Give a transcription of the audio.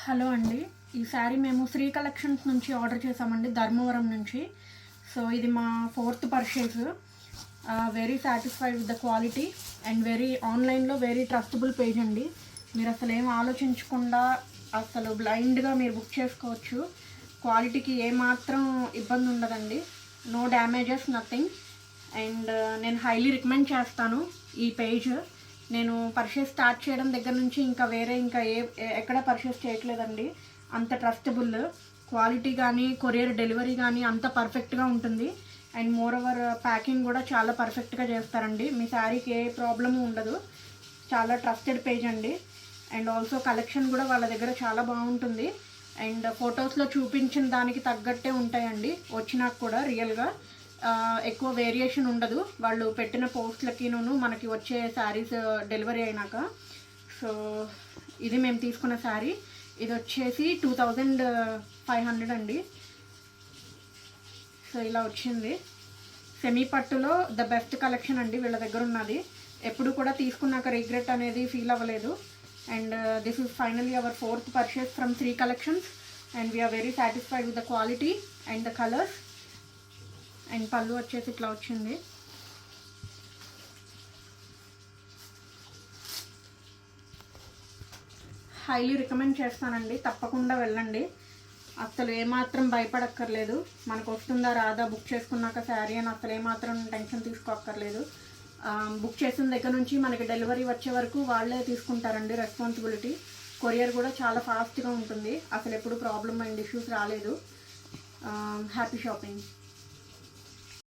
Hello అండి. ఈ శారీ మేము శ్రీ కలెక్షన్స్ నుంచి ఆర్డర్ చేసామండి, ధర్మవరం నుంచి. సో ఇది మా 4th purchase. Very satisfied with the quality and ఆన్లైన్లో వెరీ ట్రస్టబుల్ పేజ్ అండి. మీరు అసలు ఏం ఆలోచించకుండా అసలు బ్లైండ్గా మీరు బుక్ చేసుకోవచ్చు. క్వాలిటీకి ఏమాత్రం ఇబ్బంది ఉండదండి. No damages, nothing. అండ్ నేను హైలీ రికమెండ్ చేస్తాను ఈ పేజ్. నేను పర్చేస్ స్టార్ట్ చేయడం దగ్గర నుంచి ఇంకా ఎక్కడ పర్చేస్ చేయట్లేదండి. అంత ట్రస్టబుల్ క్వాలిటీ కానీ, కొరియర్ డెలివరీ కానీ అంత పర్ఫెక్ట్గా ఉంటుంది. అండ్ మోర్ ఓవర్ ప్యాకింగ్ కూడా చాలా పర్ఫెక్ట్గా చేస్తారండి. మీ శారీకి ఏ ప్రాబ్లము ఉండదు. చాలా ట్రస్టెడ్ పేజ్ అండి. అండ్ ఆల్సో కలెక్షన్ కూడా వాళ్ళ దగ్గర చాలా బాగుంటుంది. అండ్ ఫొటోస్లో చూపించిన దానికి తగ్గట్టే ఉంటాయండి వచ్చినాక కూడా. రియల్గా ఎక్కువ వేరియేషన్ ఉండదు వాళ్ళు పెట్టిన పోస్ట్లకిను మనకి వచ్చే శారీస్ డెలివరీ అయినాక. సో ఇది మేము తీసుకున్న శారీ. ఇది వచ్చేసి 2500 అండి. సో ఇలా వచ్చింది. సెమీ పట్టులో ద బెస్ట్ కలెక్షన్ అండి వీళ్ళ దగ్గర ఉన్నది. ఎప్పుడు కూడా తీసుకున్నాక రిగ్రెట్ అనేది ఫీల్ అవ్వలేదు. And this is finally our 4th purchase from Shri collections. And we're very satisfied with the quality and the colours. And పళ్ళు వచ్చేసి ఇట్లా వచ్చింది. హైలీ రికమెండ్ చేస్తానండి, తప్పకుండా వెళ్ళండి. అసలు ఏమాత్రం భయపడక్కర్లేదు. మనకు వస్తుందా రాదా బుక్ చేసుకున్నాక శారీ అని అసలు ఏమాత్రం టెన్షన్ తీసుకోక్కర్లేదు. బుక్ చేసిన దగ్గర నుంచి మనకి డెలివరీ వచ్చే వరకు వాళ్ళే తీసుకుంటారండి రెస్పాన్సిబిలిటీ. కొరియర్ కూడా చాలా ఫాస్ట్గా ఉంటుంది. అసలు ఎప్పుడు ప్రాబ్లమ్ అండ్ ఇష్యూస్ రాలేదు. Happy shopping.